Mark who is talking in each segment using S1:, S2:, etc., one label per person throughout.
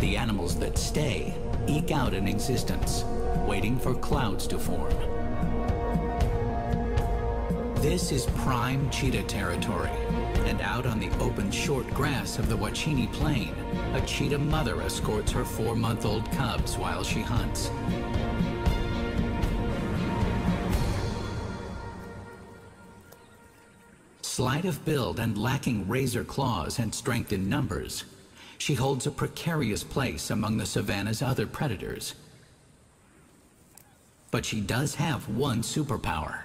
S1: The animals that stay eke out an existence, waiting for clouds to form. This is prime cheetah territory, and out on the open short grass of the Wachini Plain, a cheetah mother escorts her 4-month-old cubs while she hunts. Slight of build and lacking razor claws and strength in numbers, she holds a precarious place among the savanna's other predators. But she does have one superpower: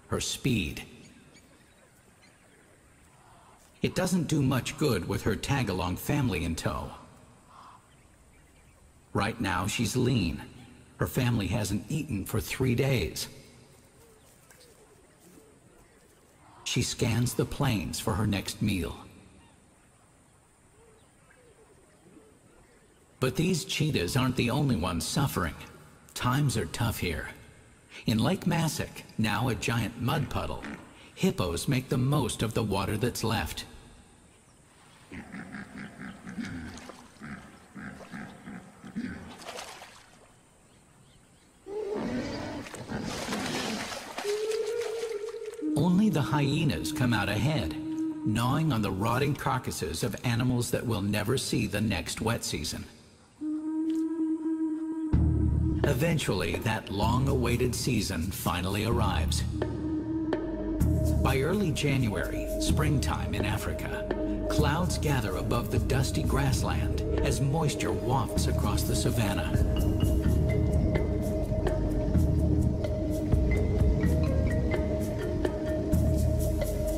S1: her speed. It doesn't do much good with her tag-along family in tow. Right now, she's lean. Her family hasn't eaten for 3 days. She scans the plains for her next meal. But these cheetahs aren't the only ones suffering. Times are tough here. In Lake Massac, now a giant mud puddle, hippos make the most of the water that's left. Only the hyenas come out ahead, gnawing on the rotting carcasses of animals that will never see the next wet season. Eventually, that long-awaited season finally arrives. By early January, springtime in Africa, clouds gather above the dusty grassland as moisture wafts across the savanna.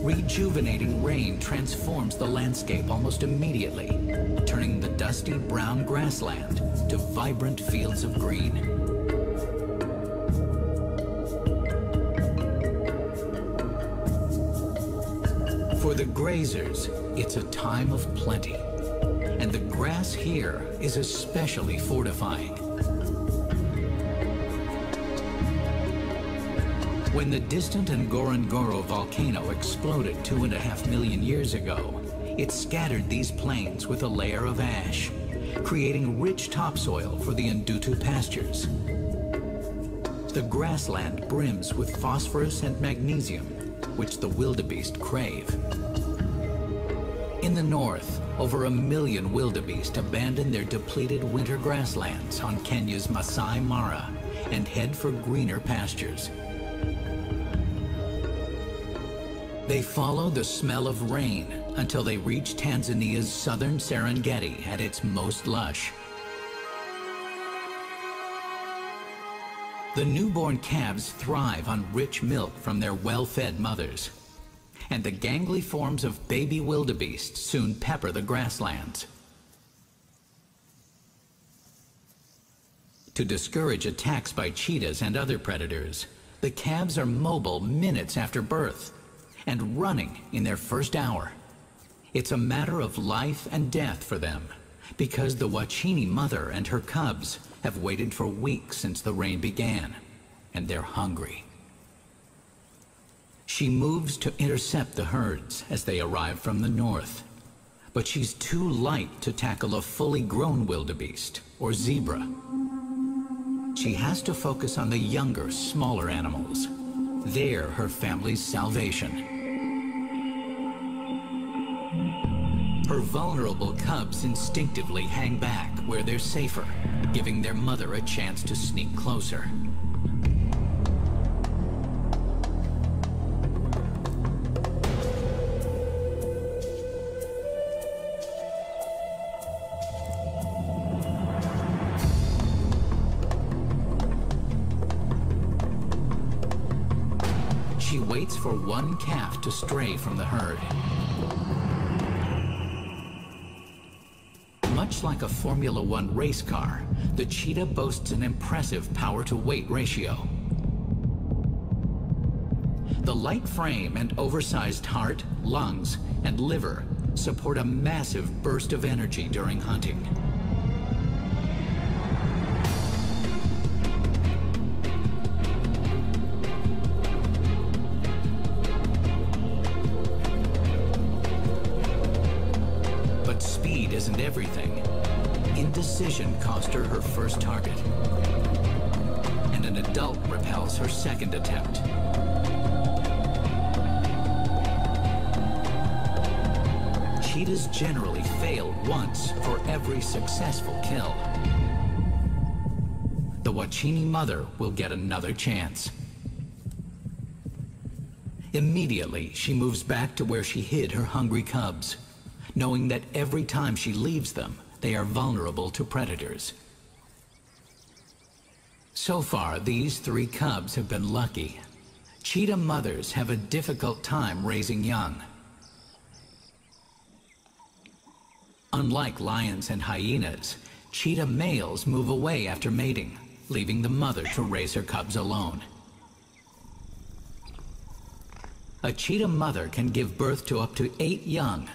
S1: Rejuvenating rain transforms the landscape almost immediately, turning the dusty brown grassland to vibrant fields of green. For the grazers, it's a time of plenty, and the grass here is especially fortifying. When the distant Ngorongoro volcano exploded 2.5 million years ago, it scattered these plains with a layer of ash, creating rich topsoil for the Ndutu pastures. The grassland brims with phosphorus and magnesium, which the wildebeest crave. In the north, over 1 million wildebeest abandon their depleted winter grasslands on Kenya's Masai Mara and head for greener pastures. They follow the smell of rain until they reach Tanzania's southern Serengeti at its most lush. The newborn calves thrive on rich milk from their well-fed mothers, and the gangly forms of baby wildebeest soon pepper the grasslands. To discourage attacks by cheetahs and other predators, the calves are mobile minutes after birth and running in their first hour. It's a matter of life and death for them, because the Wachini mother and her cubs have waited for weeks since the rain began, and they're hungry. She moves to intercept the herds as they arrive from the north, but she's too light to tackle a fully grown wildebeest or zebra. She has to focus on the younger, smaller animals. They're her family's salvation. Her vulnerable cubs instinctively hang back where they're safer, giving their mother a chance to sneak closer. She waits for one calf to stray from the herd. Much like a Formula One race car, the cheetah boasts an impressive power-to-weight ratio. The light frame and oversized heart, lungs, and liver support a massive burst of energy during hunting. But speed isn't everything. indecision cost her her first target, and an adult repels her second attempt. Cheetahs generally fail once for every successful kill. The Wachini mother will get another chance. Immediately, she moves back to where she hid her hungry cubs, knowing that every time she leaves them, they are vulnerable to predators. So far, these 3 cubs have been lucky. Cheetah mothers have a difficult time raising young. Unlike lions and hyenas, cheetah males move away after mating, leaving the mother to raise her cubs alone. A cheetah mother can give birth to up to 8 young,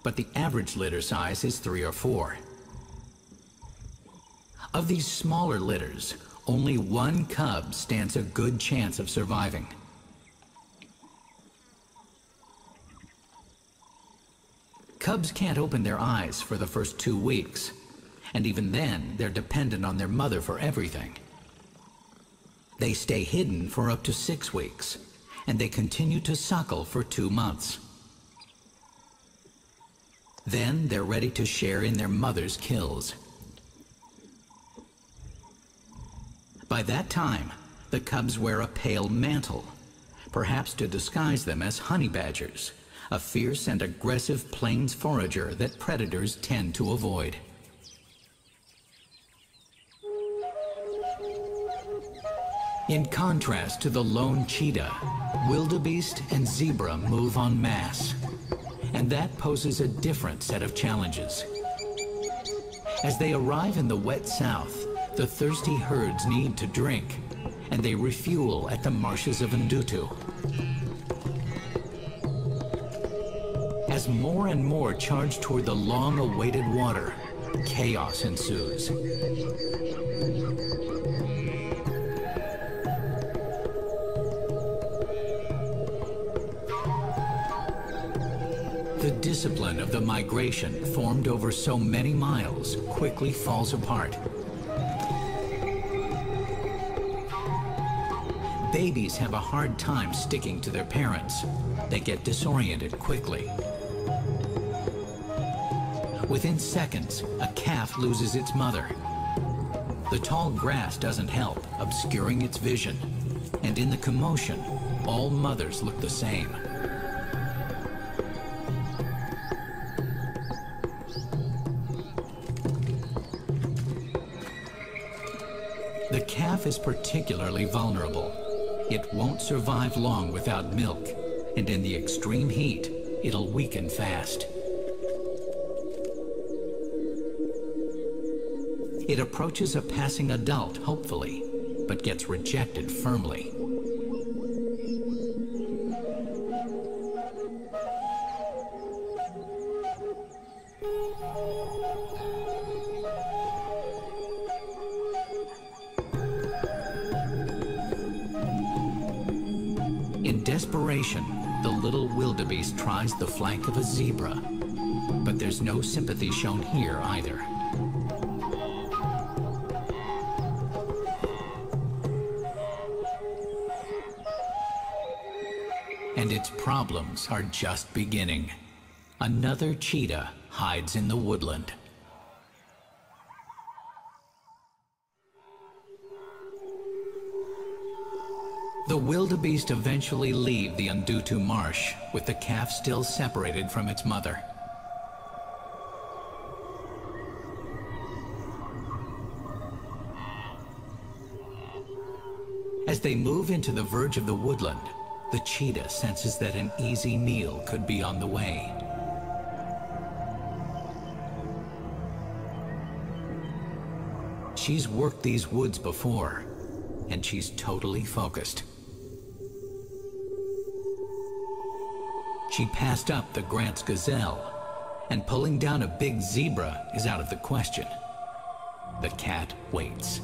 S1: but the average litter size is 3 or 4. Of these smaller litters, only 1 cub stands a good chance of surviving. Cubs can't open their eyes for the first 2 weeks, and even then, they're dependent on their mother for everything. They stay hidden for up to 6 weeks, and they continue to suckle for 2 months. Then they're ready to share in their mother's kills. By that time, the cubs wear a pale mantle, perhaps to disguise them as honey badgers, a fierce and aggressive plains forager that predators tend to avoid. In contrast to the lone cheetah, wildebeest and zebra move en masse, and that poses a different set of challenges. As they arrive in the wet south, the thirsty herds need to drink, and they refuel at the marshes of Ndutu. As more and more charge toward the long-awaited water, chaos ensues. The discipline of the migration formed over so many miles quickly falls apart. Babies have a hard time sticking to their parents. They get disoriented quickly. Within seconds, a calf loses its mother. The tall grass doesn't help, obscuring its vision. And in the commotion, all mothers look the same. The calf is particularly vulnerable. It won't survive long without milk, and in the extreme heat, it'll weaken fast. It approaches a passing adult, hopefully, but gets rejected firmly. In desperation, the little wildebeest tries the flank of a zebra, but there's no sympathy shown here either. And its problems are just beginning. Another cheetah hides in the woodland. The wildebeest eventually leave the Ndutu marsh, with the calf still separated from its mother. As they move into the verge of the woodland, the cheetah senses that an easy meal could be on the way. She's worked these woods before, and she's totally focused. She passed up the Grant's gazelle, and pulling down a big zebra is out of the question. The cat waits.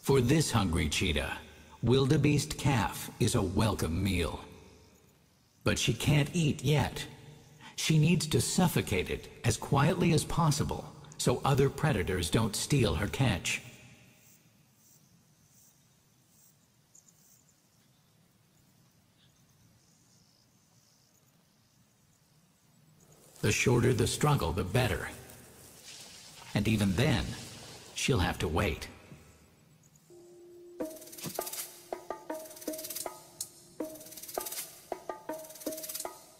S1: For this hungry cheetah, wildebeest calf is a welcome meal. But she can't eat yet. She needs to suffocate it as quietly as possible so other predators don't steal her catch. The shorter the struggle, the better. And even then, she'll have to wait.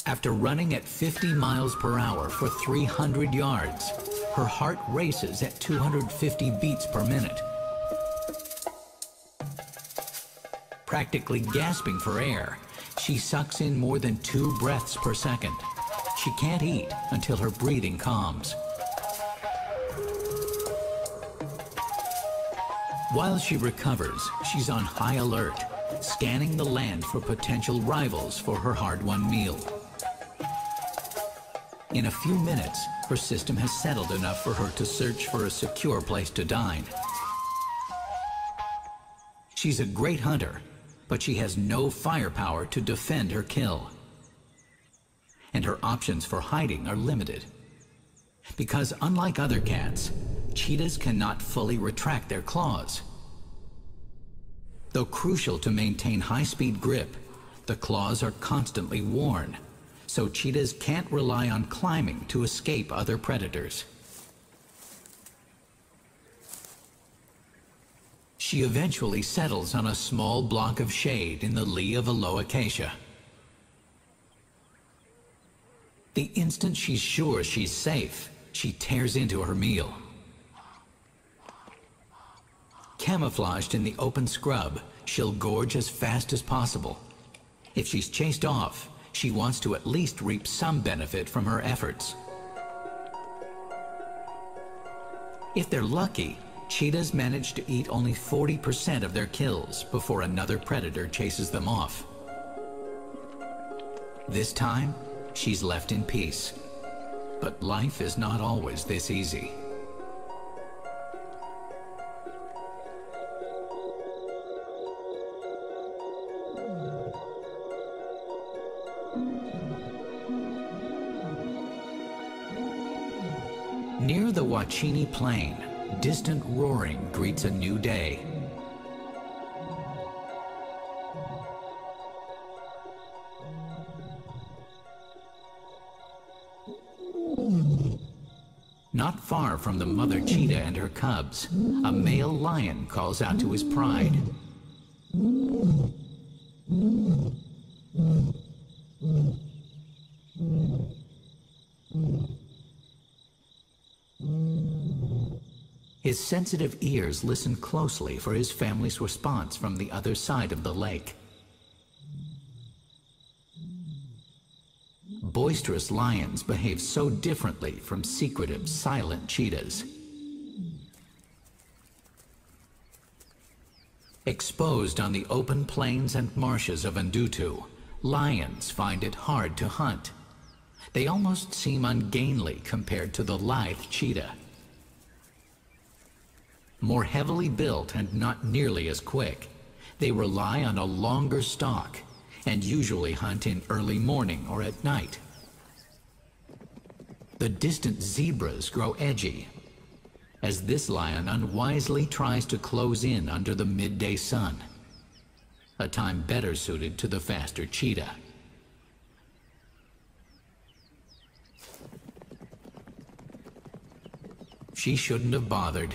S1: After running at 50 miles per hour for 300 yards, her heart races at 250 beats per minute. Practically gasping for air, she sucks in more than 2 breaths per second. She can't eat until her breathing calms. While she recovers, she's on high alert, scanning the land for potential rivals for her hard-won meal. In a few minutes, her system has settled enough for her to search for a secure place to dine. She's a great hunter, but she has no firepower to defend her kill. And her options for hiding are limited. Because unlike other cats, cheetahs cannot fully retract their claws. Though crucial to maintain high-speed grip, the claws are constantly worn, so cheetahs can't rely on climbing to escape other predators. She eventually settles on a small block of shade in the lee of a low acacia. The instant she's sure she's safe, she tears into her meal. Camouflaged in the open scrub, she'll gorge as fast as possible. If she's chased off, she wants to at least reap some benefit from her efforts. If they're lucky, cheetahs manage to eat only 40% of their kills before another predator chases them off. This time, she's left in peace. But life is not always this easy. Near the Wachini Plain, distant roaring greets a new day. Not far from the mother cheetah and her cubs, a male lion calls out to his pride. His sensitive ears listen closely for his family's response from the other side of the lake. Boisterous lions behave so differently from secretive, silent cheetahs. Exposed on the open plains and marshes of Ndutu, lions find it hard to hunt. They almost seem ungainly compared to the lithe cheetah. More heavily built and not nearly as quick, they rely on a longer stalk and usually hunt in early morning or at night. The distant zebras grow edgy as this lion unwisely tries to close in under the midday sun, a time better suited to the faster cheetah. She shouldn't have bothered.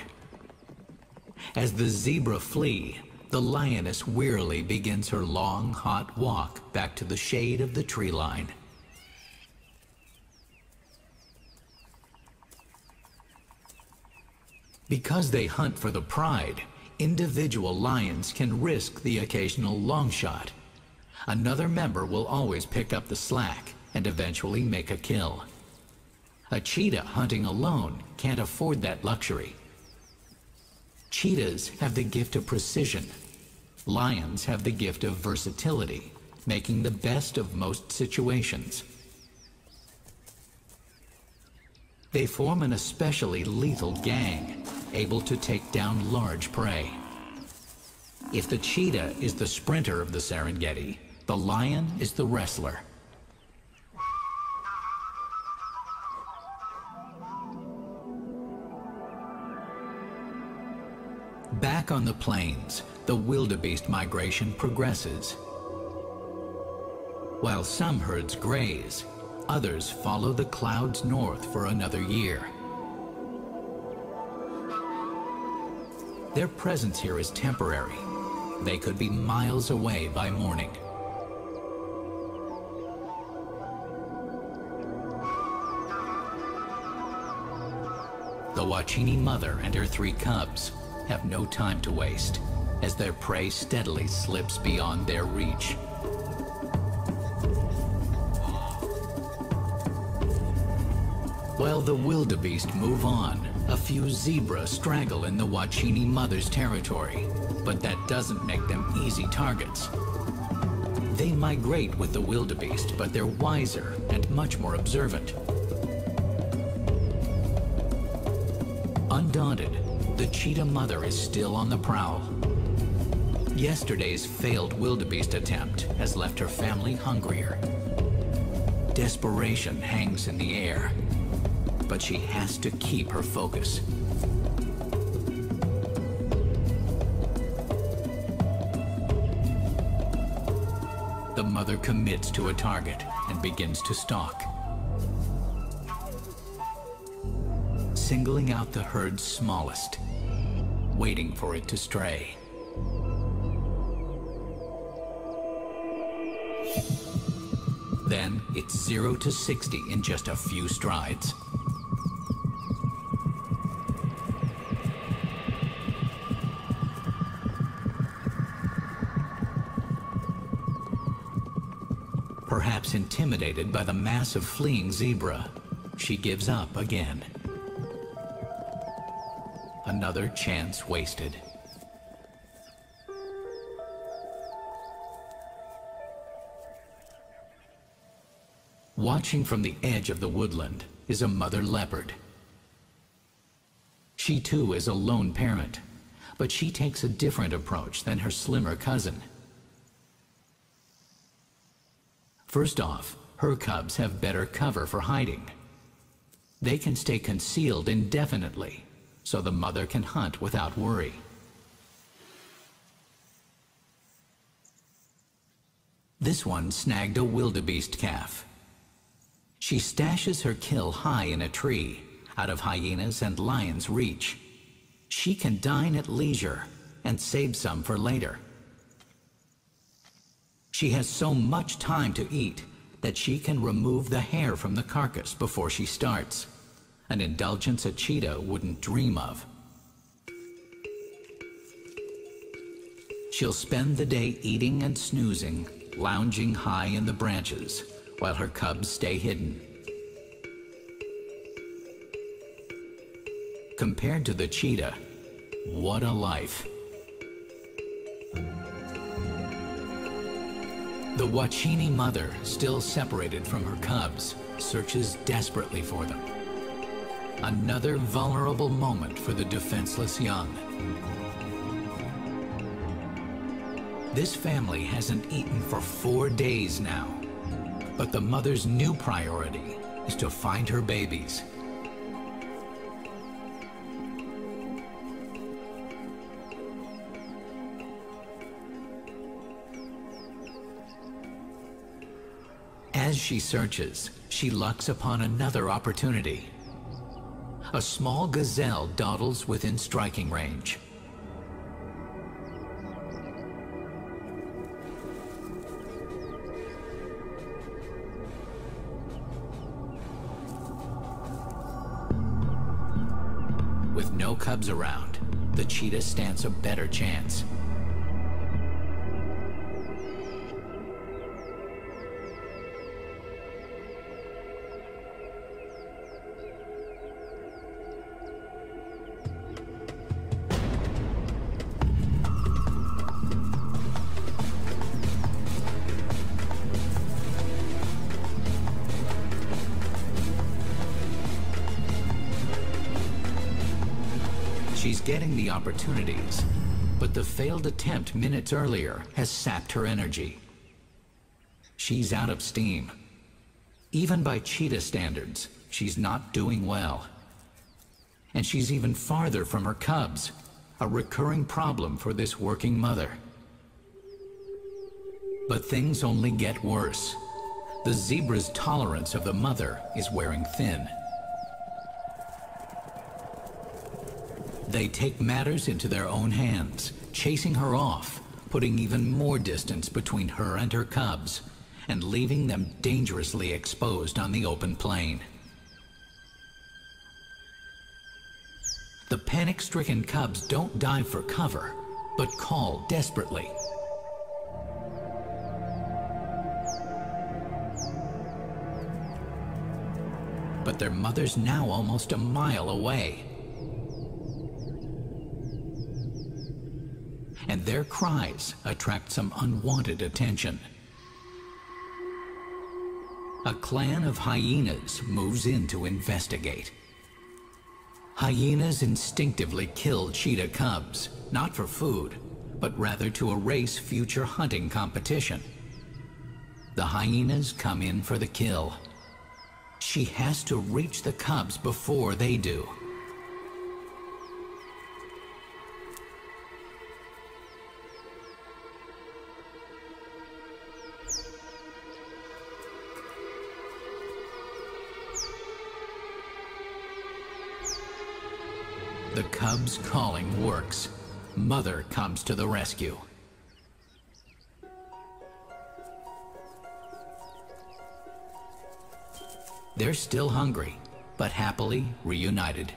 S1: As the zebra flee, the lioness wearily begins her long, hot walk back to the shade of the tree line. Because they hunt for the pride, individual lions can risk the occasional long shot. Another member will always pick up the slack and eventually make a kill. A cheetah hunting alone can't afford that luxury. Cheetahs have the gift of precision. Lions have the gift of versatility, making the best of most situations. They form an especially lethal gang, able to take down large prey. If the cheetah is the sprinter of the Serengeti, the lion is the wrestler. Back on the plains, the wildebeest migration progresses. While some herds graze, others follow the clouds north for another year. Their presence here is temporary. They could be miles away by morning. The Huachini mother and her 3 cubs have no time to waste as their prey steadily slips beyond their reach. While the wildebeest move on, a few zebras straggle in the Huachini mother's territory, but that doesn't make them easy targets. They migrate with the wildebeest, but they're wiser and much more observant. Undaunted, the cheetah mother is still on the prowl. Yesterday's failed wildebeest attempt has left her family hungrier. Desperation hangs in the air, but she has to keep her focus. The mother commits to a target and begins to stalk, singling out the herd's smallest, waiting for it to stray. Then it's 0 to 60 in just a few strides. Perhaps intimidated by the massive fleeing zebra, she gives up again. Another chance wasted. Watching from the edge of the woodland is a mother leopard. She too is a lone parent, but she takes a different approach than her slimmer cousin. First off, her cubs have better cover for hiding. They can stay concealed indefinitely, so the mother can hunt without worry. This one snagged a wildebeest calf. She stashes her kill high in a tree, out of hyenas and lions' reach. She can dine at leisure and save some for later. She has so much time to eat that she can remove the hair from the carcass before she starts, an indulgence a cheetah wouldn't dream of. She'll spend the day eating and snoozing, lounging high in the branches, while her cubs stay hidden. Compared to the cheetah, what a life. The Huachini mother, still separated from her cubs, searches desperately for them. Another vulnerable moment for the defenseless young. This family hasn't eaten for 4 days now, but the mother's new priority is to find her babies. As she searches, she lucks upon another opportunity. A small gazelle dawdles within striking range. With no cubs around, the cheetah stands a better chance. She's getting the opportunities, But the failed attempt minutes earlier has sapped her energy. She's out of steam. Even by cheetah standards, she's not doing well. And she's even farther from her cubs, a recurring problem for this working mother. But things only get worse. The zebra's tolerance of the mother is wearing thin. They take matters into their own hands, chasing her off, putting even more distance between her and her cubs, and leaving them dangerously exposed on the open plain. The panic-stricken cubs don't dive for cover, but call desperately. But their mother's now almost a mile away. And their cries attract some unwanted attention. A clan of hyenas moves in to investigate. Hyenas instinctively kill cheetah cubs, not for food, but rather to erase future hunting competition. The hyenas come in for the kill. She has to reach the cubs before they do. The cubs' calling works. Mother comes to the rescue. They're still hungry, but happily reunited.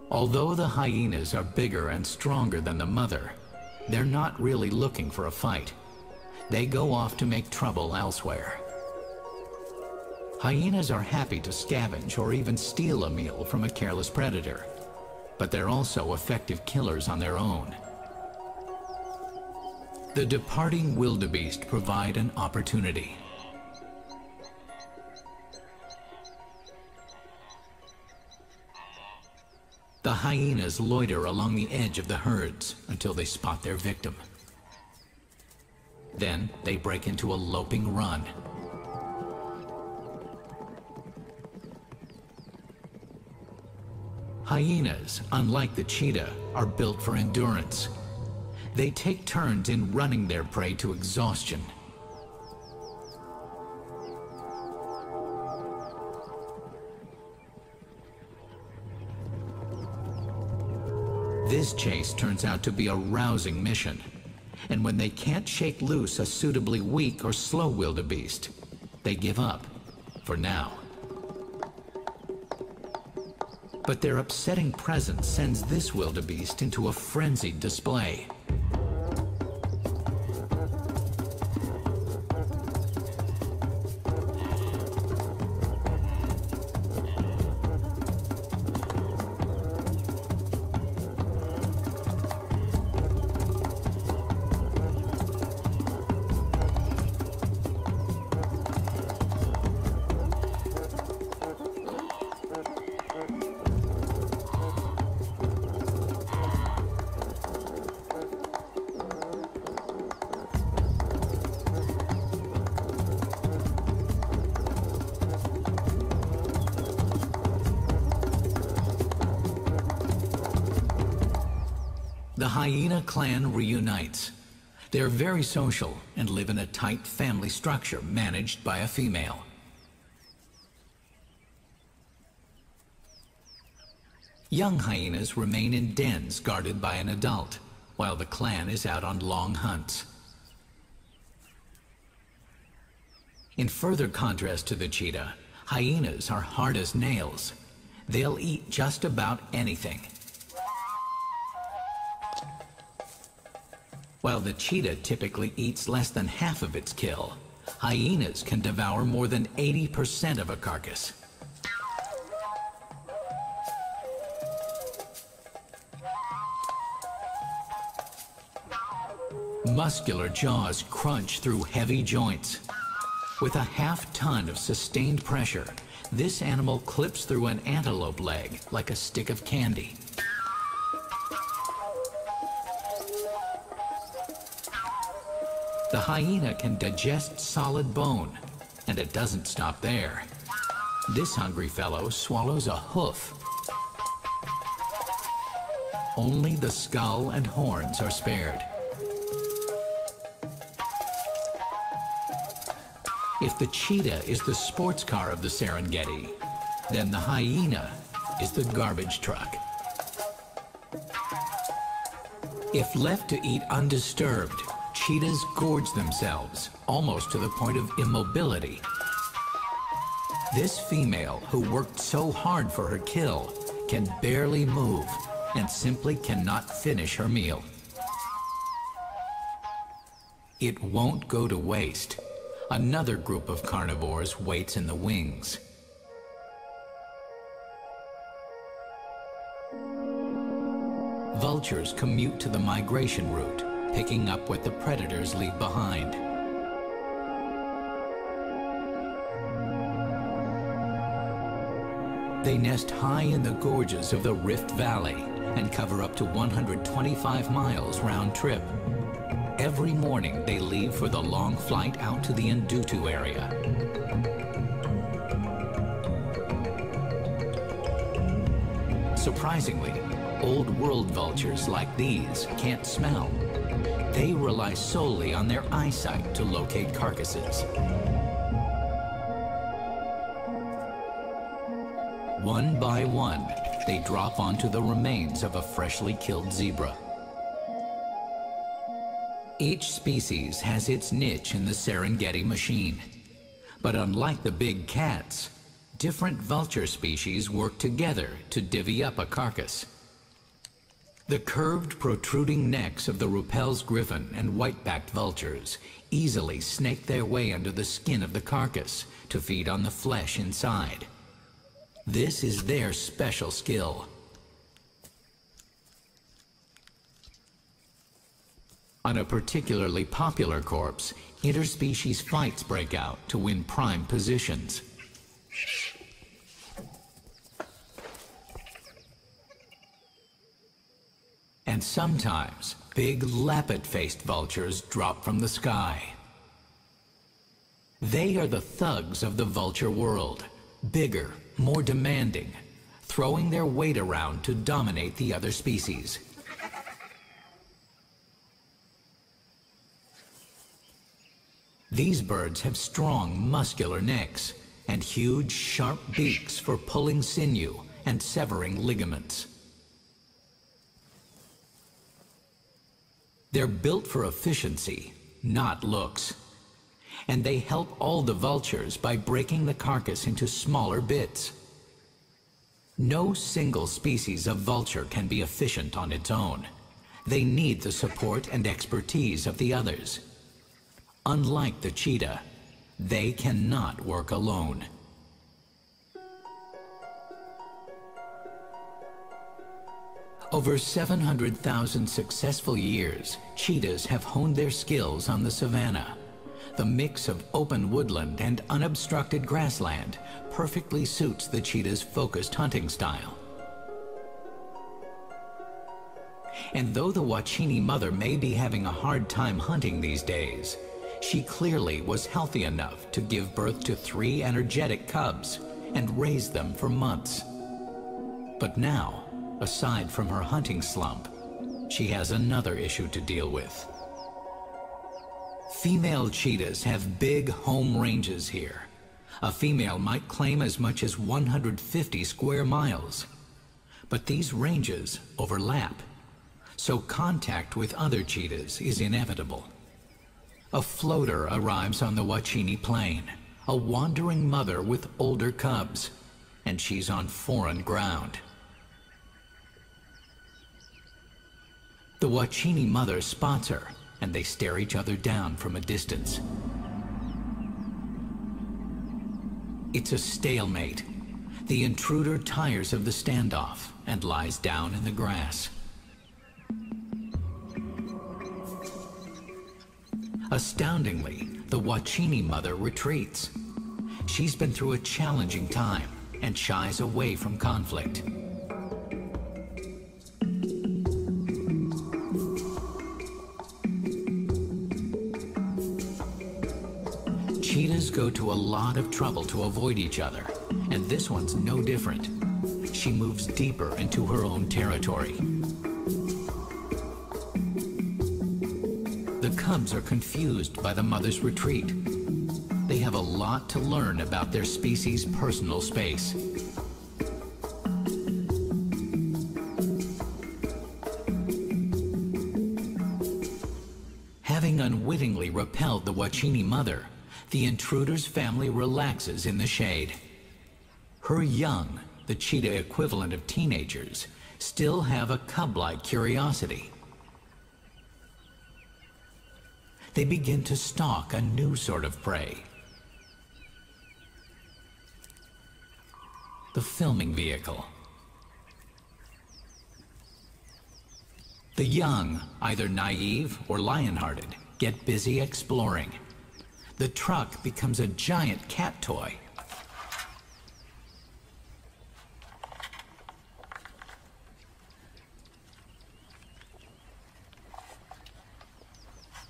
S1: Although the hyenas are bigger and stronger than the mother, they're not really looking for a fight. They go off to make trouble elsewhere. Hyenas are happy to scavenge or even steal a meal from a careless predator, but they're also effective killers on their own. The departing wildebeest provide an opportunity. The hyenas loiter along the edge of the herds until they spot their victim. Then they break into a loping run. Hyenas, unlike the cheetah, are built for endurance. They take turns in running their prey to exhaustion. This chase turns out to be a rousing mission, and when they can't shake loose a suitably weak or slow wildebeest, they give up, for now. But their upsetting presence sends this wildebeest into a frenzied display. The hyena clan reunites. They're very social and live in a tight family structure managed by a female. Young hyenas remain in dens guarded by an adult, while the clan is out on long hunts. In further contrast to the cheetah, hyenas are hard as nails. They'll eat just about anything. While the cheetah typically eats less than half of its kill, hyenas can devour more than 80% of a carcass. Muscular jaws crunch through heavy joints. With a half ton of sustained pressure, This animal clips through an antelope leg like a stick of candy. The hyena can digest solid bone, and it doesn't stop there. This hungry fellow swallows a hoof. Only the skull and horns are spared. If the cheetah is the sports car of the Serengeti, then the hyena is the garbage truck. If left to eat undisturbed, cheetahs gorge themselves, almost to the point of immobility. This female, who worked so hard for her kill, can barely move and simply cannot finish her meal. It won't go to waste. Another group of carnivores waits in the wings. Vultures commute to the migration route, picking up what the predators leave behind. They nest high in the gorges of the Rift Valley and cover up to 125 miles round trip. Every morning they leave for the long flight out to the Ndutu area. Surprisingly, old world vultures like these can't smell. They rely solely on their eyesight to locate carcasses. One by one, they drop onto the remains of a freshly killed zebra. Each species has its niche in the Serengeti machine. But unlike the big cats, different vulture species work together to divvy up a carcass. The curved, protruding necks of the Ruppell's griffon and white-backed vultures easily snake their way under the skin of the carcass to feed on the flesh inside. This is their special skill. On a particularly popular corpse, interspecies fights break out to win prime positions. And sometimes, big lappet-faced vultures drop from the sky. They are the thugs of the vulture world, bigger, more demanding, throwing their weight around to dominate the other species. These birds have strong, muscular necks and huge, sharp beaks for pulling sinew and severing ligaments. They're built for efficiency, not looks. And they help all the vultures by breaking the carcass into smaller bits. No single species of vulture can be efficient on its own. They need the support and expertise of the others. Unlike the cheetah, they cannot work alone. Over 700,000 successful years, cheetahs have honed their skills on the savanna. The mix of open woodland and unobstructed grassland perfectly suits the cheetah's focused hunting style. And though the Huachini mother may be having a hard time hunting these days, she clearly was healthy enough to give birth to 3 energetic cubs and raise them for months. But now, aside from her hunting slump, she has another issue to deal with. Female cheetahs have big home ranges here. A female might claim as much as 150 square miles. But these ranges overlap, so contact with other cheetahs is inevitable. A floater arrives on the Huachini Plain, a wandering mother with older cubs, and she's on foreign ground. The Huachini mother spots her, and they stare each other down from a distance. It's a stalemate. The intruder tires of the standoff and lies down in the grass. Astoundingly, the Huachini mother retreats. She's been through a challenging time and shies away from conflict. Cheetahs go to a lot of trouble to avoid each other, and this one's no different. She moves deeper into her own territory. The cubs are confused by the mother's retreat. They have a lot to learn about their species' personal space. Having unwittingly repelled the Wachini mother, the intruder's family relaxes in the shade. Her young, the cheetah equivalent of teenagers, still have a cub-like curiosity. They begin to stalk a new sort of prey. The filming vehicle. The young, either naive or lion-hearted, get busy exploring. The truck becomes a giant cat toy.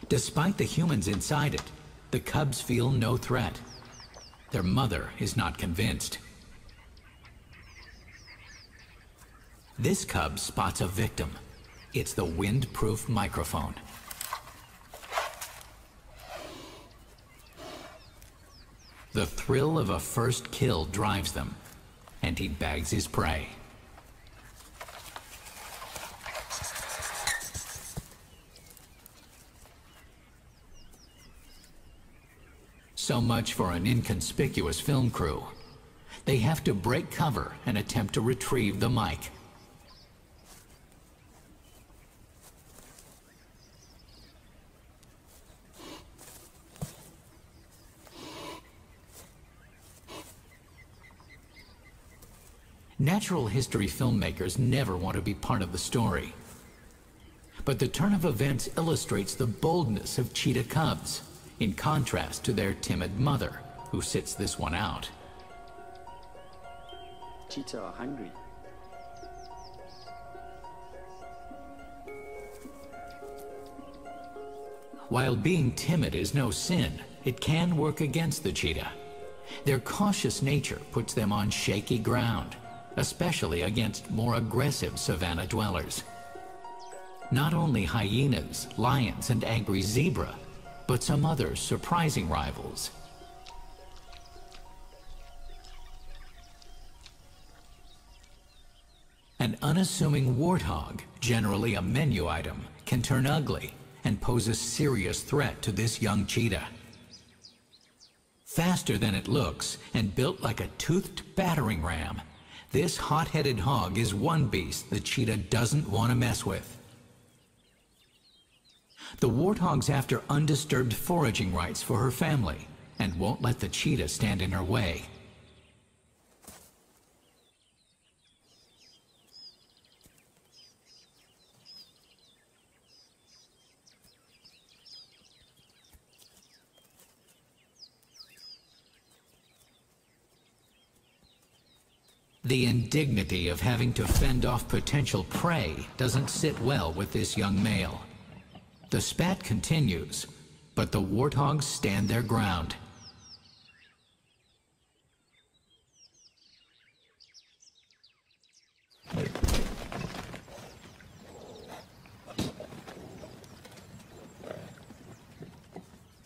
S1: Despite the humans inside it, the cubs feel no threat. Their mother is not convinced. This cub spots a victim. It's the wind-proof microphone. The thrill of a first kill drives them, and he bags his prey. So much for an inconspicuous film crew. They have to break cover and attempt to retrieve the mic. Natural history filmmakers never want to be part of the story. But the turn of events illustrates the boldness of cheetah cubs, in contrast to their timid mother, who sits this one out.
S2: Cheetah are hungry.
S1: While being timid is no sin, it can work against the cheetah. Their cautious nature puts them on shaky ground, especially against more aggressive savanna dwellers. Not only hyenas, lions, and angry zebra, but some other surprising rivals. An unassuming warthog, generally a menu item, can turn ugly and pose a serious threat to this young cheetah. Faster than it looks and built like a toothed battering ram, this hot-headed hog is one beast the cheetah doesn't want to mess with. The warthog's after undisturbed foraging rights for her family and won't let the cheetah stand in her way. The indignity of having to fend off potential prey doesn't sit well with this young male. The spat continues, but the warthogs stand their ground.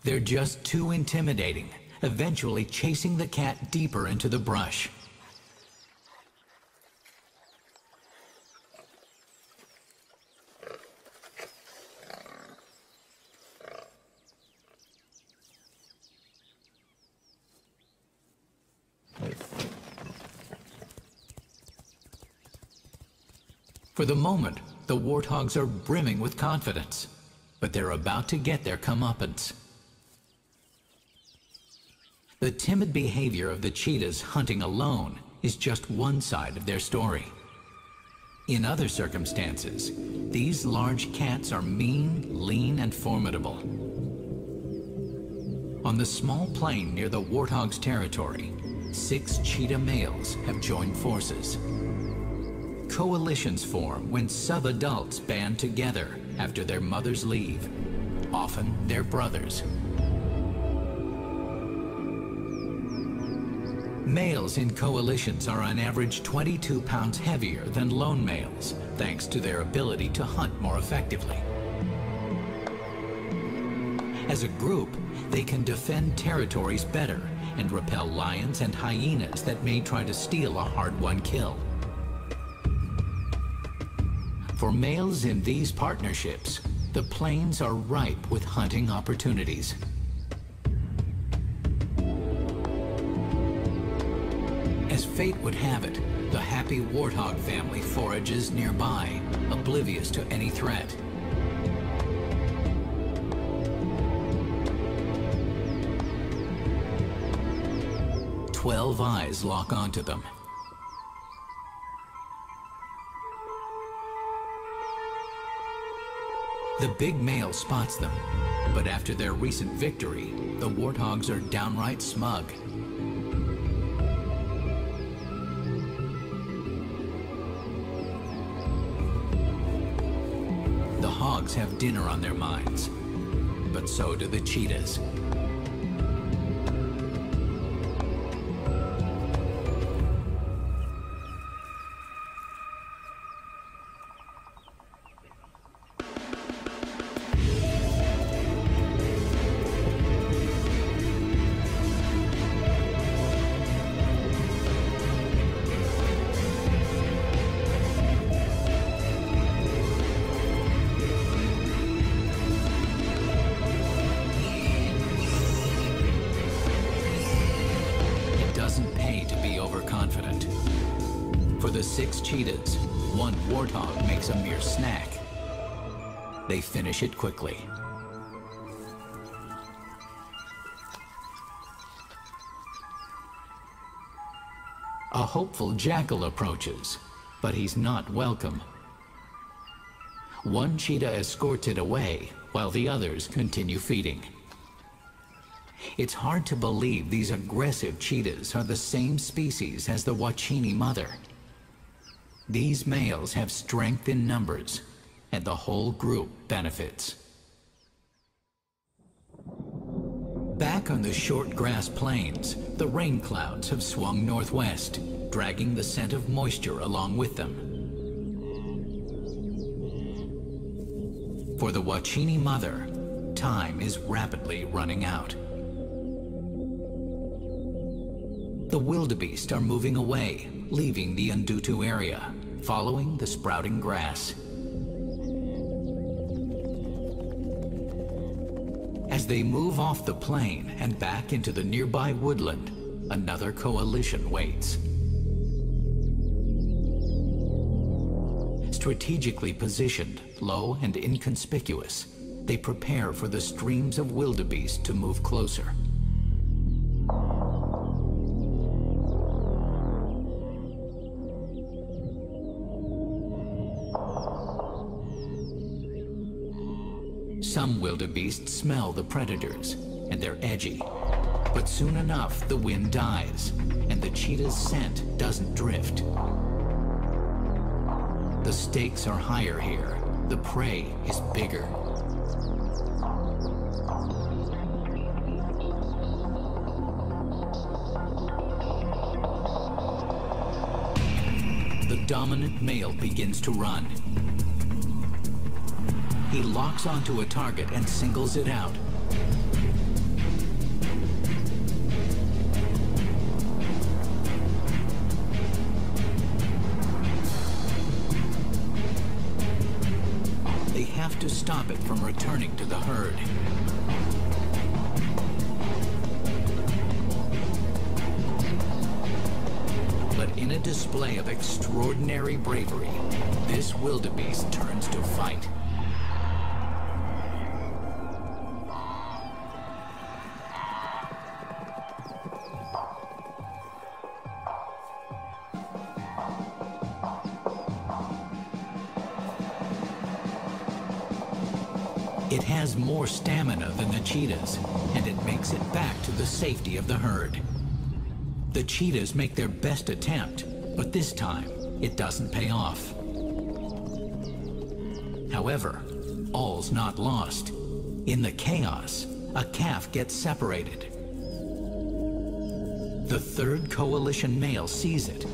S1: They're just too intimidating, eventually chasing the cat deeper into the brush. For the moment, the warthogs are brimming with confidence, but they're about to get their comeuppance. The timid behavior of the cheetahs hunting alone is just one side of their story. In other circumstances, these large cats are mean, lean, and formidable. On the small plain near the warthog's territory, 6 cheetah males have joined forces. Coalitions form when sub-adults band together after their mothers leave, often their brothers. Males in coalitions are on average 22 pounds heavier than lone males, thanks to their ability to hunt more effectively. As a group, they can defend territories better and repel lions and hyenas that may try to steal a hard-won kill. For males in these partnerships, the plains are ripe with hunting opportunities. As fate would have it, the happy warthog family forages nearby, oblivious to any threat. Twelve eyes lock onto them. The big male spots them, but after their recent victory, the warthogs are downright smug. The hogs have dinner on their minds, but so do the cheetahs. For the 6 cheetahs, one warthog makes a mere snack. They finish it quickly. A hopeful jackal approaches, but he's not welcome. One cheetah escorts it away, while the others continue feeding. It's hard to believe these aggressive cheetahs are the same species as the Wachini mother. These males have strength in numbers, and the whole group benefits. Back on the short grass plains, the rain clouds have swung northwest, dragging the scent of moisture along with them. For the Wachini mother, time is rapidly running out. The wildebeest are moving away, leaving the Ndutu area, following the sprouting grass. As they move off the plain and back into the nearby woodland, another coalition waits. Strategically positioned, low and inconspicuous, they prepare for the streams of wildebeest to move closer. Some wildebeest smell the predators, and they're edgy. But soon enough, the wind dies, and the cheetah's scent doesn't drift. The stakes are higher here. The prey is bigger. The dominant male begins to run. He locks onto a target and singles it out. They have to stop it from returning to the herd. But in a display of extraordinary bravery, this wildebeest turns to fight. It has more stamina than the cheetahs, and it makes it back to the safety of the herd. The cheetahs make their best attempt, but this time, it doesn't pay off. However, all's not lost. In the chaos, a calf gets separated. The third coalition male sees it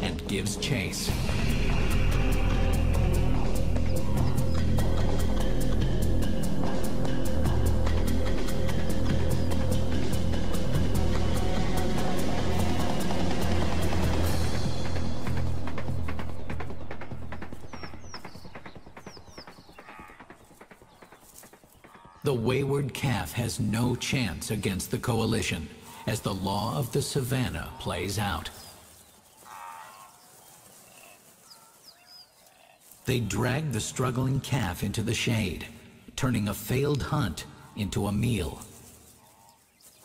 S1: and gives chase. The wayward calf has no chance against the coalition as the law of the savannah plays out. They drag the struggling calf into the shade, turning a failed hunt into a meal,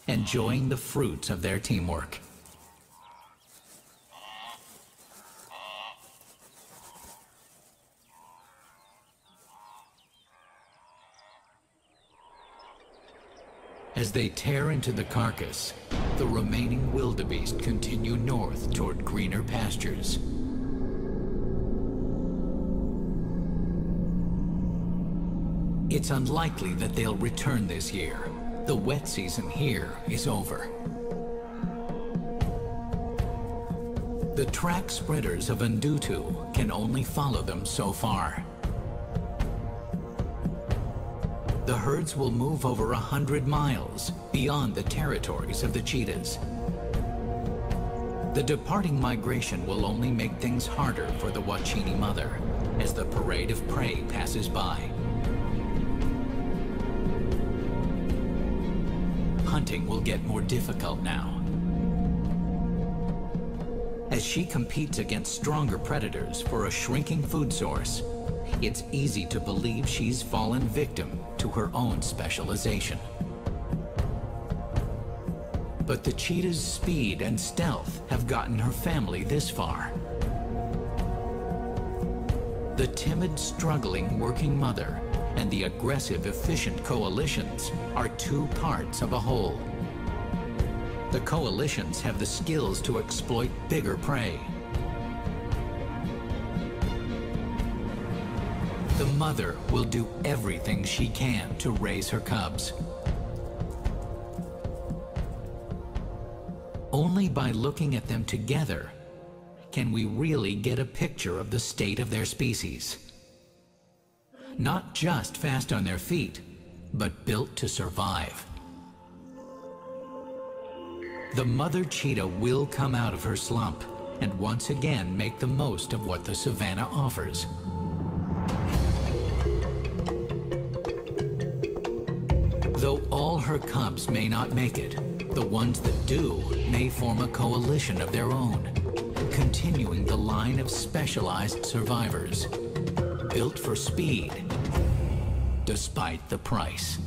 S1: enjoying the fruits of their teamwork. As they tear into the carcass, the remaining wildebeest continue north toward greener pastures. It's unlikely that they'll return this year. The wet season here is over. The track spreaders of Ndutu can only follow them so far. The herds will move over 100 miles beyond the territories of the cheetahs. The departing migration will only make things harder for the Wachini mother as the parade of prey passes by. Hunting will get more difficult now. As she competes against stronger predators for a shrinking food source, it's easy to believe she's fallen victim to her own specialization. But the cheetah's speed and stealth have gotten her family this far. The timid, struggling working mother and the aggressive, efficient coalitions are two parts of a whole. The coalitions have the skills to exploit bigger prey. The mother will do everything she can to raise her cubs. Only by looking at them together can we really get a picture of the state of their species. Not just fast on their feet, but built to survive. The mother cheetah will come out of her slump and once again make the most of what the savannah offers. Though all her cubs may not make it, the ones that do may form a coalition of their own, continuing the line of specialized survivors, built for speed, despite the price.